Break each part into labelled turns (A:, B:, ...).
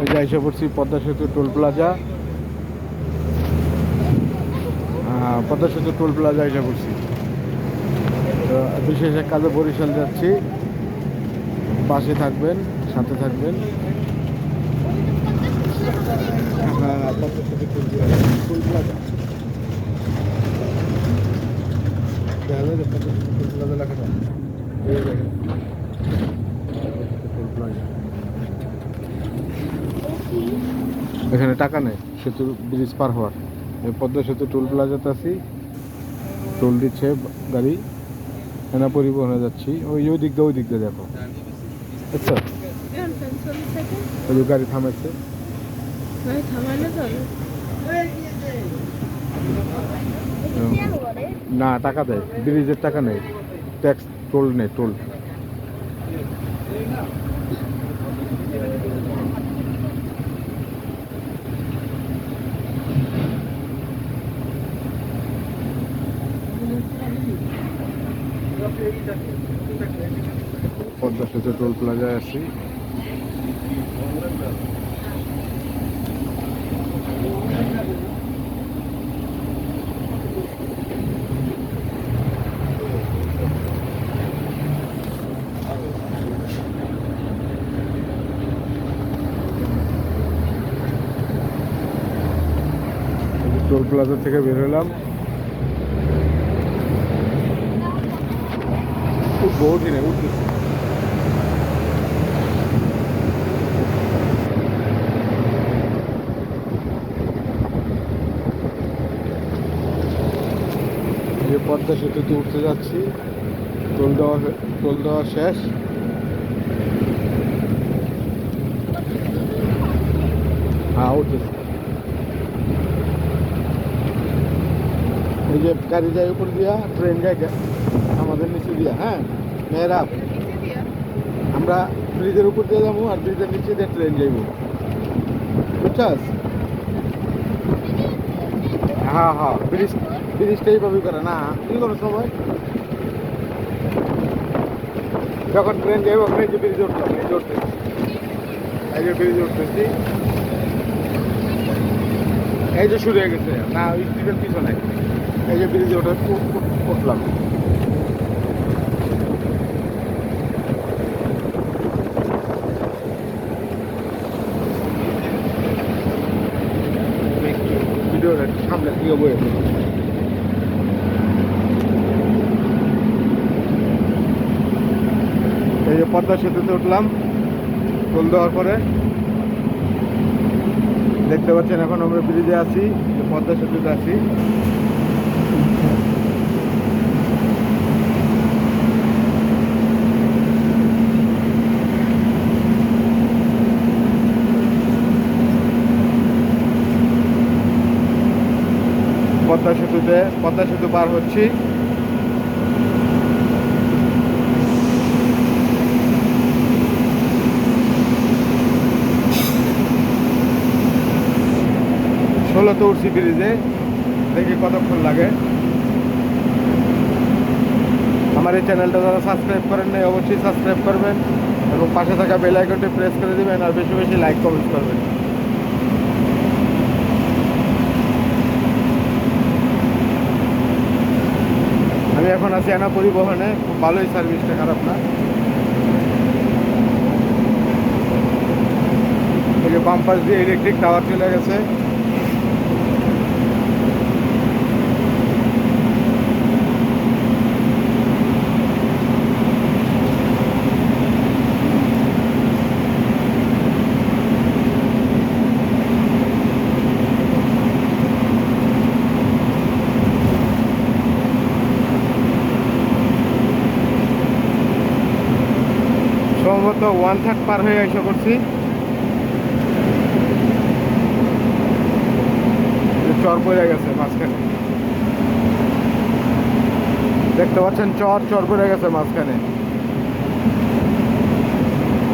A: এই যে এসে পড়ছি পদ্মা সেতু টোল প্লাজা। পদ্মা সেতু টোল প্লাজা এসে পড়ছি। তো বিশেষ এক কাজে বরিশাল যাচ্ছি, পাশে থাকবেন, সাথে থাকবেন। হ্যাঁ, পদ্মা সেতু টোল প্লাজা লেখাটা এখানে টাকা নেই সেতু ব্রিজ পার হওয়ার। পদ্মা সেতু টোল প্লাজাতে আছি, টোল দিচ্ছে গাড়ি, এনা পরিবহনে যাচ্ছি। ওই দিক দিয়ে দেখো, আচ্ছা ওই গাড়ি থামাচ্ছে না, টাকা দেয়, ব্রিজের টাকা নেই, ট্যাক্স টোল নেই, টোল। পদ্মা সেতু টোল প্লাজায় আছি। টোল প্লাজা থেকে বের হলাম, খুব বহু দিনে উঠতেছি। যে পদ্মা সেতুতে উঠতে যাচ্ছি, টোল দেওয়া শেষ। হ্যাঁ, উঠতেছি। এই যে গাড়ি যায় উপর দিয়া, ট্রেন যায় আমাদের নিচে দিয়া। হ্যাঁ মেয়েরা, আমরা ব্রিজের উপর দিয়ে যাবো আর ব্রিজের নিচে দিয়ে ট্রেন যাইব, বুঝছাস? হ্যাঁ, ব্রিজটা এইভাবে করে না, কি কোনো সময় যখন ট্রেন যাইব এই যে ব্রিজে উঠলাম, এই যে উঠতেছি, এই যে ব্রিজে উঠতেছি, এই যে শুরু হয়ে গেছে না ওই স্পিডের পিছনে, এই যে ব্রিজে উঠলাম। ভিডিওটা সামনে থেকে বয়ে এই যে পদ্মা সেতুতে উঠলাম টোল দেওয়ার পরে। দেখতে পাচ্ছেন এখন আমরা ব্রিজে আছি, পদ্মা সেতুতে আছি। পদ্মা সেতু পার হচ্ছি। ষোলোতে উঠছি ব্রিজে, দেখি কতক্ষণ লাগে। আমার এই চ্যানেলটা যারা সাবস্ক্রাইব করেন নাই অবশ্যই সাবস্ক্রাইব করবেন এবং পাশে থাকা বেল আইকনটি প্রেস করে দিবেন আর বেশি বেশি লাইক কমেন্ট করবেন। আমি এখন আছি এনা পরিবহনে, খুব ভালোই সার্ভিসটা, খারাপ না। এই যে বাম পাশ দিয়ে ইলেকট্রিক টাওয়ার চলে গেছে। সম্ভবত 1/3 পার হয়ে এসে করছি। চর পড়ে গেছে মাঝখানে, দেখতে পাচ্ছেন চর পড়ে গেছে মাঝখানে।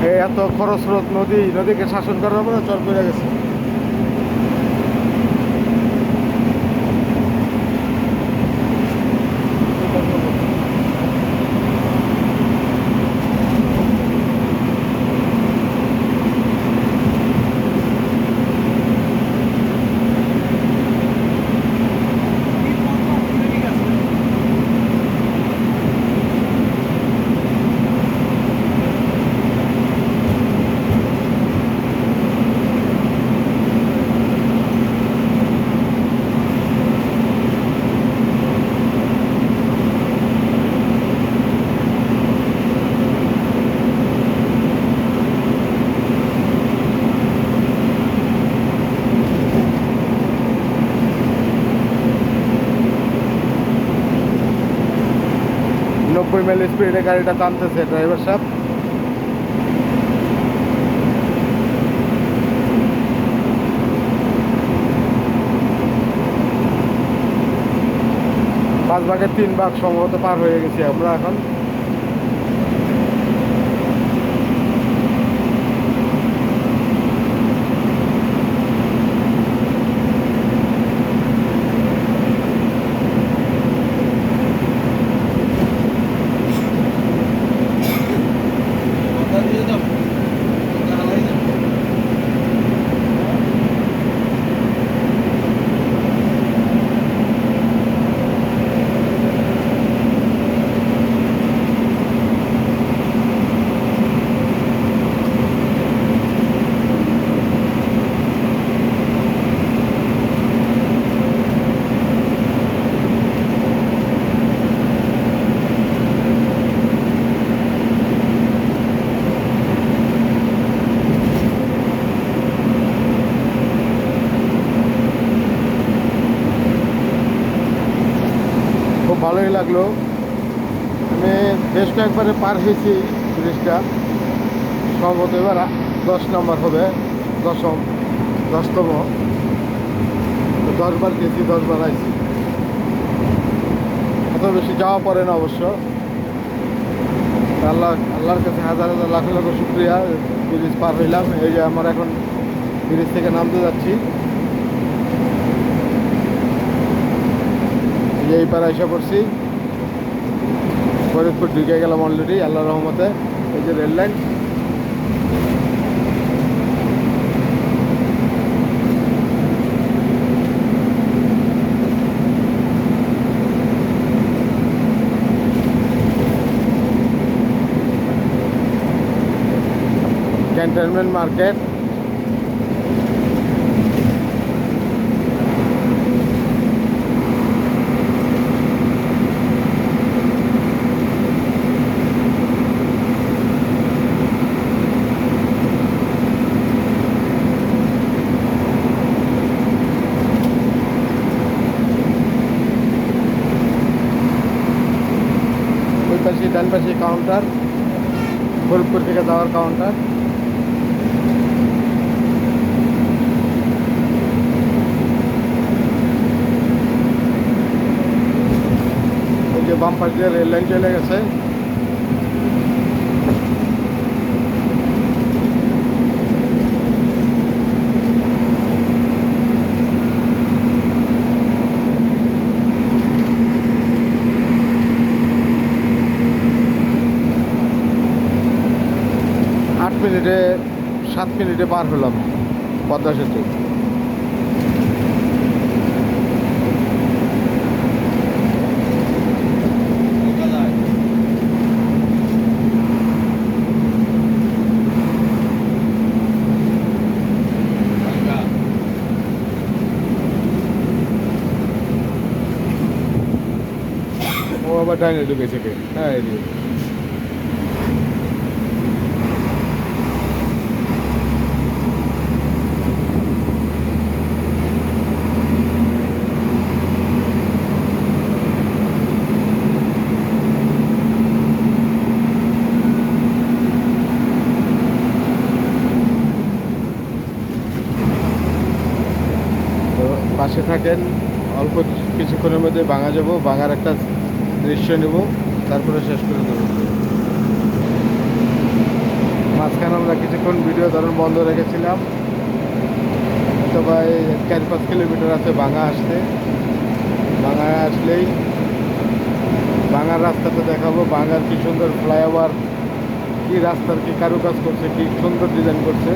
A: এই এত খরস্রোত নদীকে শাসন করার পরে চর পড়ে গেছে। 90 মাইল স্পিডে গাড়িটা টানতেছে ড্রাইভার সাহেব। পাঁচ ভাগের 3 ভাগ সম্ভবত পার হয়ে গেছি আমরা এখন। খুব ভালোই লাগলো। আমি বেশ কয়েকবারে পার হয়েছি ব্রিজটা, সম্ভবত এবার 10 নম্বর হবে, 10তম 10 বার গেছি, 10 বার আইছি। এত বেশি যাওয়া পড়ে না অবশ্য। আল্লাহর কাছে হাজার হাজার লাখ লাখ শুক্রিয়া, ব্রিজ পার হইলাম। এই যে আমরা এখন ব্রিজ থেকে নামতে যাচ্ছি। এই পারে এসে পড়ছি, ফরিদপুর ঢুকে গেলাম অলরেডি আল্লাহর রহমতে। এই যে রেল লাইন, ক্যান্টনমেন্ট মার্কেট। ওই পাশে ডান পাশে কাউন্টার, ফরিদপুর থেকে যাওয়ার কাউন্টার। ওই যে বাম পাশ দিয়ে রেল লাইন চলে গেছে। মিনিটে 7 মিনিটে পার হলাম পদ্মা সেতু। ও আবার ডাইনে ঢুকেছে কে? হ্যাঁ এদিকে। পাশে থাকেন, অল্প কিছুক্ষণের মধ্যে ভাঙা যাব, ভাঙার একটা দৃশ্য নেব, তারপরে শেষ করে দেবো। মাঝখানে আমরা কিছুক্ষণ ভিডিও ধরুন বন্ধ রেখেছিলাম, তো ভাই 4-5 কিলোমিটার আছে ভাঙা আসতে। ভাঙায় আসলেই ভাঙার রাস্তাটা দেখাবো। ভাঙার কি সুন্দর ফ্লাইওভার, কি রাস্তার কি কারুকাজ করছে, কি সুন্দর ডিজাইন করছে।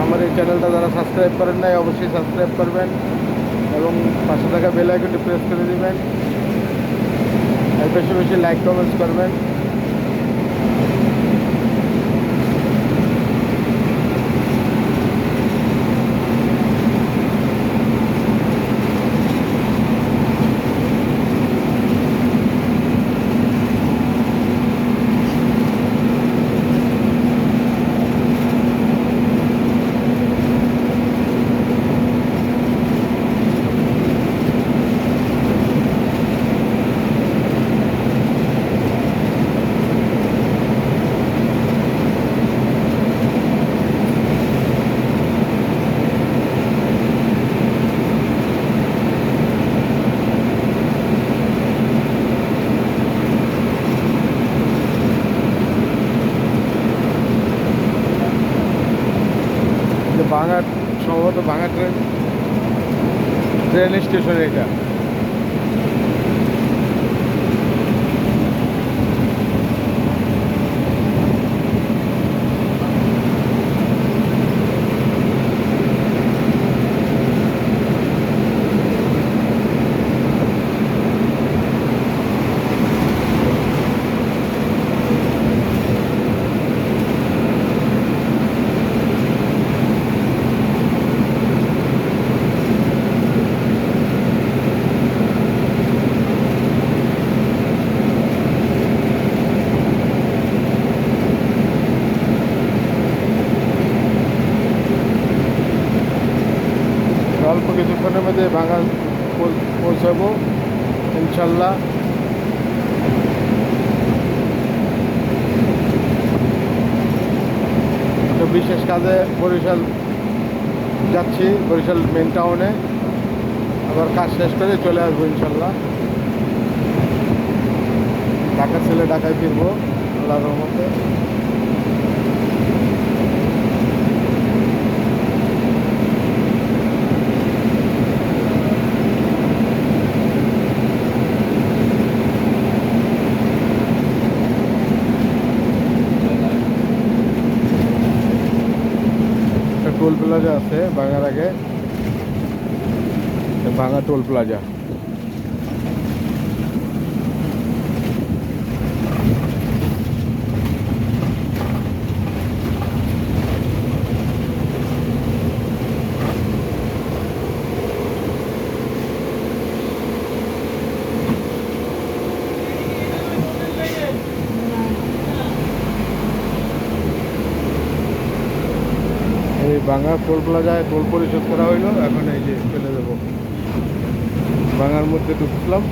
A: আমার এই চ্যানেলটা যারা সাবস্ক্রাইব করেন নাই অবশ্যই সাবস্ক্রাইব করবেন এবং পাশে থাকা বেল আইকনটি প্রেস করে দেবেন। আর বেশি বেশি লাইক কমেন্টস করবেন। ভাঙা, সম্ভবত ভাঙা ট্রেন স্টেশন এটা। অল্প কিছুক্ষণের মধ্যে ভাঙা পৌঁছাবো ইনশাল্লাহ। তো বিশেষ কাজে বরিশাল যাচ্ছি, বরিশাল মেন টাউনে। আবার কাজ শেষ করে চলে আসবো ইনশাল্লাহ। ঢাকা ছেলে ঢাকায় ফিরবো আল্লাহর রহমতে। টোল প্লাজা আছে ভাঙার আগে, ভাঙা টোল প্লাজা। এই ভাঙা টোল প্লাজায় টোল পরিশোধ করা হইলো, এখন এই যে চলে যাবো। ভাঙার মধ্যে ঢুকলাম।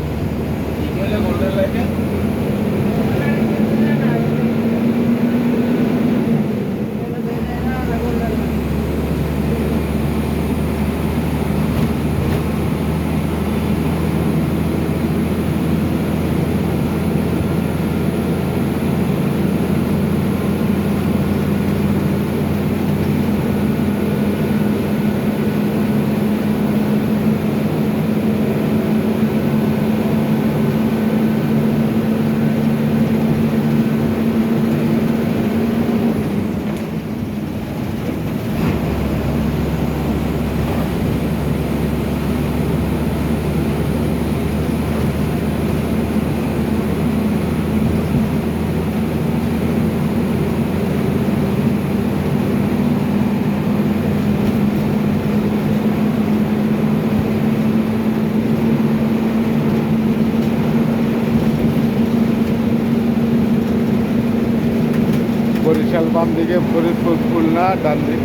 A: বরিশাল বাম দিকে, ফরিদপুর খুলনা ডান দিক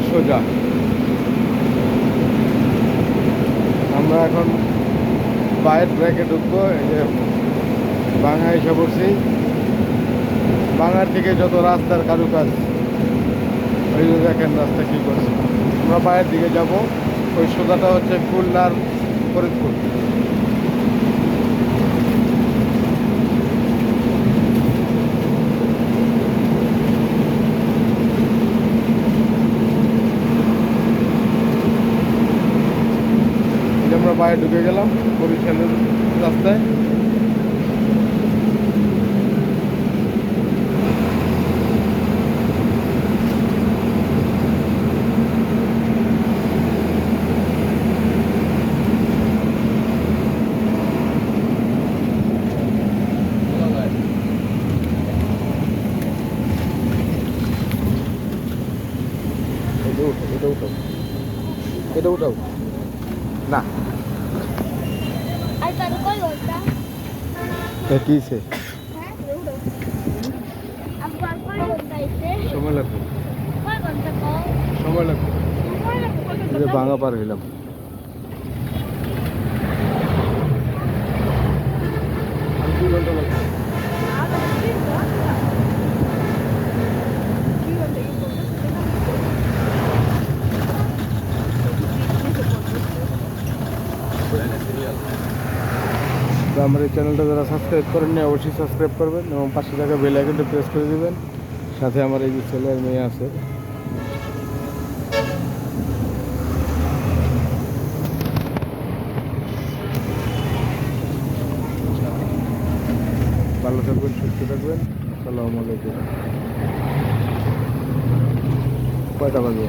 A: সোজা। আমরা এখন বাইরের ব্রেকে ঢুকবো। এই যে ভাঙা এসে পড়ছি। ভাঙার থেকে যত রাস্তার কারুকাজ, ওই যে দেখেন রাস্তা কী করছে। আমরা বাইরের দিকে যাব। ওই সোজাটা হচ্ছে খুলনার ফরিদপুর। আমরা বাইরে ঢুকে গেলাম বরিশালের রাস্তায়। এটা উঠাও না, কিসে সময় লাগবে, সময় লাগবে। ভাঙা পার হইলাম। আর 2 ঘন্টা লাগবে। তো আমার এই চ্যানেলটা যারা সাবস্ক্রাইব করেননি অবশ্যই সাবস্ক্রাইব করবেন এবং পাশে থাকা বেল আইকনটা প্রেস করে দিবেন। সাথে আমার এই যে ছেলে আর মেয়ে আছে, ভালো থাকবেন, সুস্থ থাকবেন। আসসালামু আলাইকুম। কয়টা বাজে?